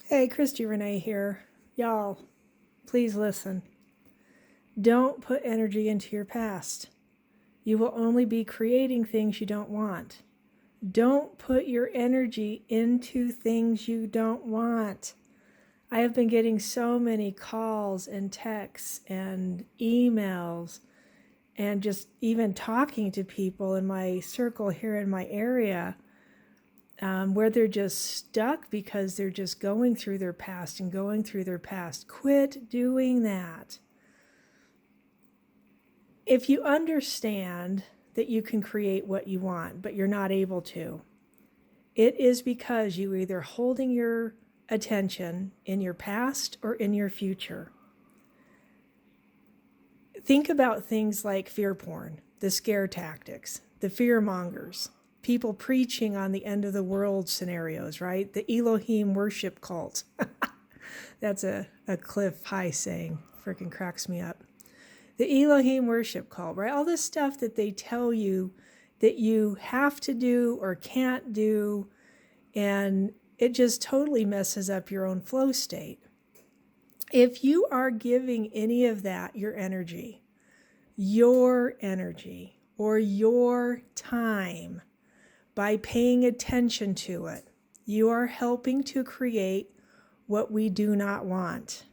Hey, Christy Renee here. Y'all, please listen. Don't put energy into your past. You will only be creating things you don't want. Don't put your energy into things you don't want. I have been getting so many calls and texts and emails and just even talking to people in my circle here in my area where they're just stuck because they're just going through their past and going through their past. Quit doing that. If you understand that you can create what you want, but you're not able to, it is because you're either holding your attention in your past or in your future. Think about things like fear porn, the scare tactics, the fear mongers, people preaching on the end of the world scenarios, right? The Elohim worship cult. That's a Cliff High saying, freaking cracks me up. The Elohim worship cult, right? All this stuff that they tell you that you have to do or can't do, and it just totally messes up your own flow state. If you are giving any of that your energy, or your time by paying attention to it, you are helping to create what we do not want.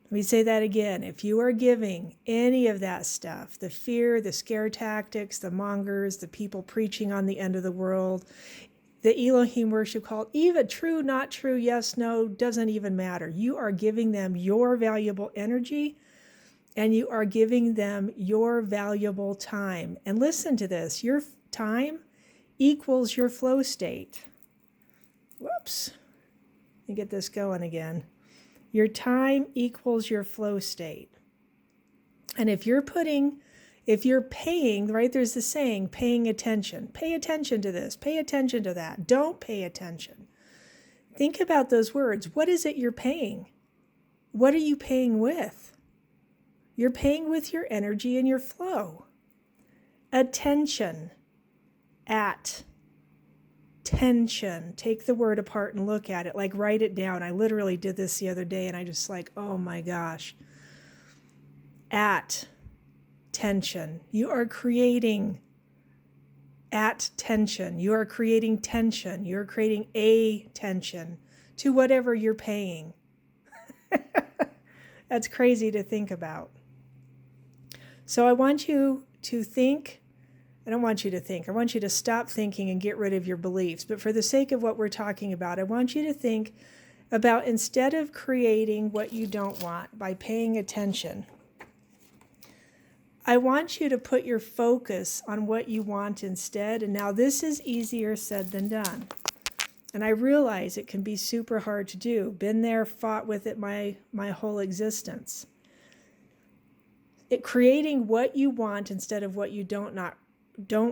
Let me say that again. If you are giving any of that stuff, the fear, the scare tactics, the mongers, the people preaching on the end of the world, the Elohim worship cult, even true, not true, yes, no, doesn't even matter. You are giving them your valuable energy and you are giving them your valuable time. And listen to this, your time equals your flow state. Whoops. Let me get this going again. Your time equals your flow state. And if you're paying, right, there's the saying, paying attention. Pay attention to this, pay attention to that. Don't pay attention. Think about those words. What is it you're paying? What are you paying with? You're paying with your energy and your flow. Attention. At-tention. Take the word apart and look at it. Like, write it down. I literally did this the other day and I just like, oh my gosh. At-tention. You are creating at-tension. You are creating tension. You are creating a-tension to whatever you're paying. That's crazy to think about. So I want you to think. I don't want you to think. I want you to stop thinking and get rid of your beliefs. But for the sake of what we're talking about, I want you to think about, instead of creating what you don't want by paying attention, I want you to put your focus on what you want instead. And now this is easier said than done. And I realize it can be super hard to do. Been there, fought with it my whole existence. Creating what you want instead of what you don't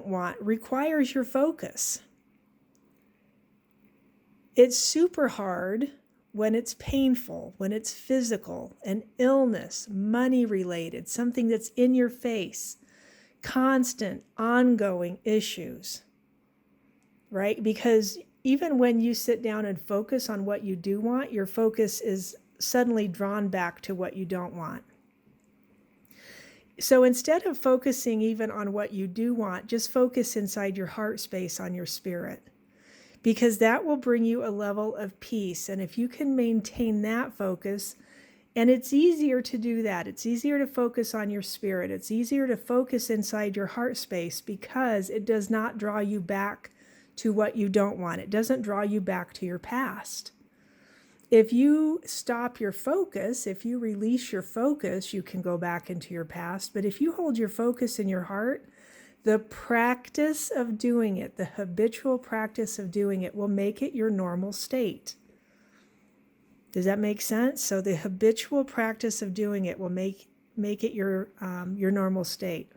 want requires your focus. It's super hard when it's painful, when it's physical, an illness, money related, something that's in your face, constant, ongoing issues, right? Because even when you sit down and focus on what you do want, your focus is suddenly drawn back to what you don't want. So instead of focusing even on what you do want, just focus inside your heart space on your spirit, because that will bring you a level of peace. And if you can maintain that focus, and it's easier to do that, it's easier to focus on your spirit, it's easier to focus inside your heart space because it does not draw you back to what you don't want. It doesn't draw you back to your past. If you stop your focus, if you release your focus, you can go back into your past. But if you hold your focus in your heart, the practice of doing it, the habitual practice of doing it, will make it your normal state. Does that make sense? So the habitual practice of doing it will make it your normal state.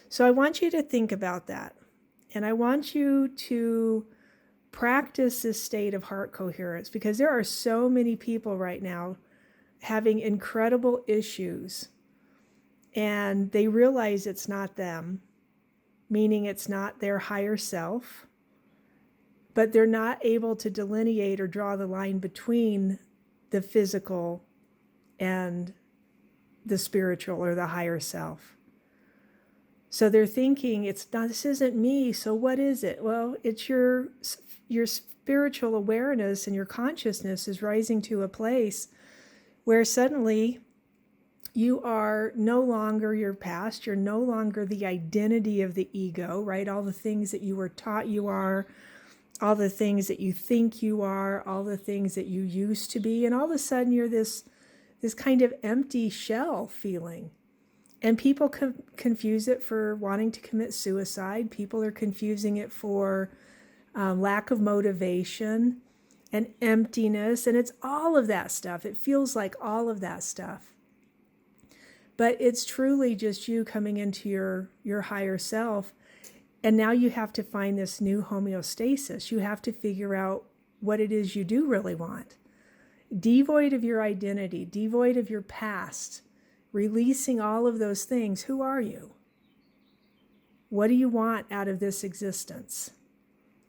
So I want you to think about that. And I want you to practice this state of heart coherence, because there are so many people right now having incredible issues and they realize it's not them, meaning it's not their higher self. but they're not able to delineate or draw the line between the physical and the spiritual or the higher self. So they're thinking, it's not, this isn't me, so what is it? Well, it's your spiritual awareness, and your consciousness is rising to a place where suddenly you are no longer your past, you're no longer the identity of the ego, right? All the things that you were taught you are, all the things that you think you are, all the things that you used to be, and all of a sudden you're this kind of empty shell feeling. And people confuse it for wanting to commit suicide. People are confusing it for lack of motivation and emptiness. And it's all of that stuff. It feels like all of that stuff. But it's truly just you coming into your higher self. And now you have to find this new homeostasis. You have to figure out what it is you do really want. Devoid of your identity, devoid of your past, releasing all of those things. Who are you? What do you want out of this existence?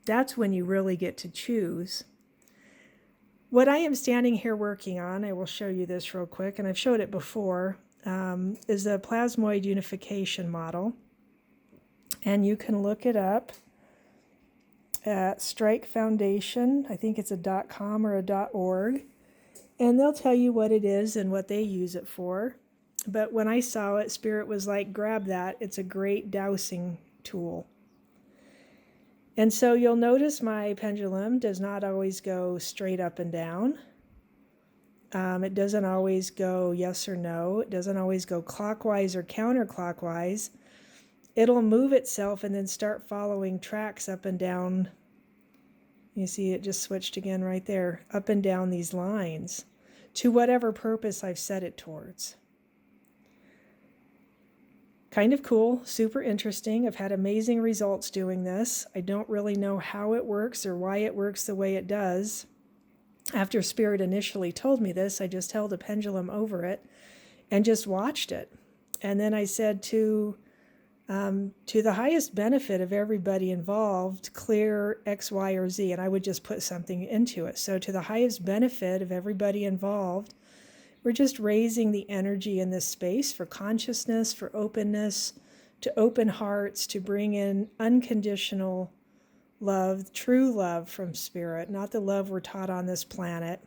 That's when you really get to choose. What I am standing here working on, I will show you this real quick, and I've showed it before, is a plasmoid unification model. And you can look it up at Strike Foundation. I think it's a .com or a .org. And they'll tell you what it is and what they use it for. But when I saw it, Spirit was like, grab that. It's a great dowsing tool. And so you'll notice my pendulum does not always go straight up and down. It doesn't always go yes or no. It doesn't always go clockwise or counterclockwise. It'll move itself and then start following tracks up and down. You see it just switched again right there, up and down these lines to whatever purpose I've set it towards. Kind of cool, super interesting. I've had amazing results doing this. I don't really know how it works or why it works the way it does. After Spirit initially told me this, I just held a pendulum over it and just watched it. And then I said to the highest benefit of everybody involved, clear X, Y, or Z, and I would just put something into it. So to the highest benefit of everybody involved, we're just raising the energy in this space for consciousness, for openness, to open hearts, to bring in unconditional love, true love from Spirit, not the love we're taught on this planet.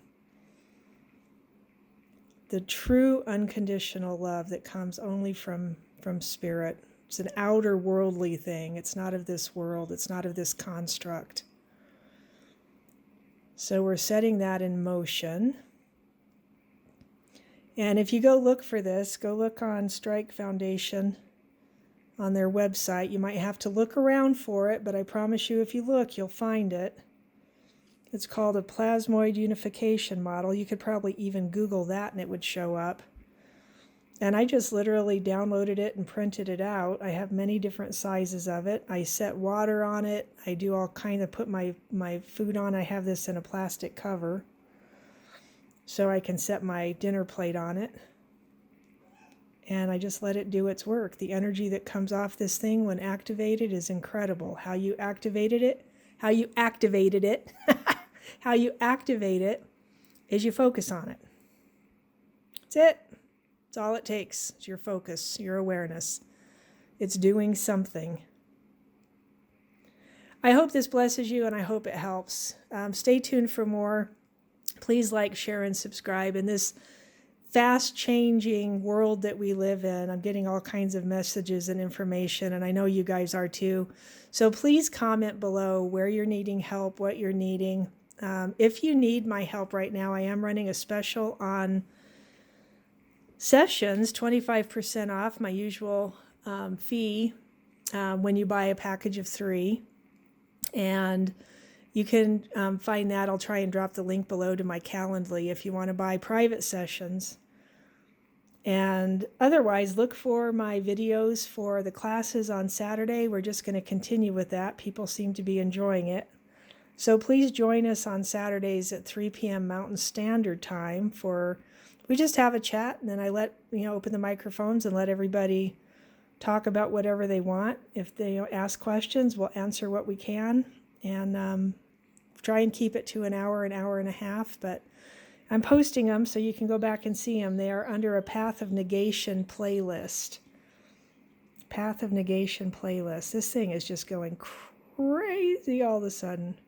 The true unconditional love that comes only from Spirit. It's an outer worldly thing. It's not of this world. It's not of this construct. So we're setting that in motion. And if you go look for this, go look on Strike Foundation on their website. You might have to look around for it, but I promise you if you look, you'll find it. It's called a plasmoid unification model. You could probably even Google that and it would show up. And I just literally downloaded it and printed it out. I have many different sizes of it. I set water on it. I do all kind of put my food on. I have this in a plastic cover so I can set my dinner plate on it. And I just let it do its work. The energy that comes off this thing when activated is incredible. How you activate it is you focus on it. That's it. It's all it takes. It's your focus, your awareness. It's doing something. I hope this blesses you and I hope it helps. Stay tuned for more. Please like, share, and subscribe. In this fast-changing world that we live in, I'm getting all kinds of messages and information, and I know you guys are too. So please comment below where you're needing help, what you're needing. If you need my help right now, I am running a special on sessions, 25% off my usual fee when you buy a package of 3. And you can find that. I'll try and drop the link below to my Calendly if you want to buy private sessions. And otherwise, look for my videos for the classes on Saturday. We're just going to continue with that. People seem to be enjoying it. So please join us on Saturdays at 3 p.m. Mountain Standard Time we just have a chat, and then I open the microphones and let everybody talk about whatever they want. If they ask questions, we'll answer what we can. And try and keep it to an hour and a half, but I'm posting them so you can go back and see them. They are under a Path of Negation playlist. Path of Negation playlist. This thing is just going crazy all of a sudden.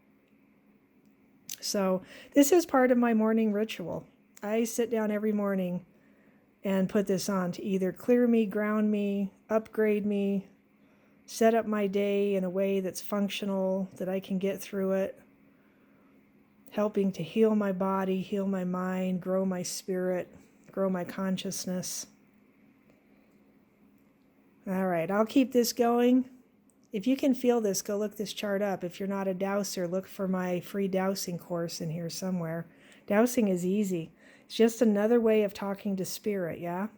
So this is part of my morning ritual. I sit down every morning and put this on to either clear me, ground me, upgrade me, set up my day in a way that's functional, that I can get through it, helping to heal my body, heal my mind, grow my spirit, grow my consciousness. All right, I'll keep this going. If you can feel this, go look this chart up. If you're not a dowser, look for my free dowsing course in here somewhere. Dowsing is easy. It's just another way of talking to spirit, yeah?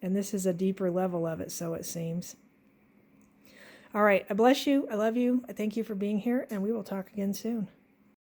And this is a deeper level of it, so it seems. All right, I bless you. I love you. I thank you for being here, and we will talk again soon.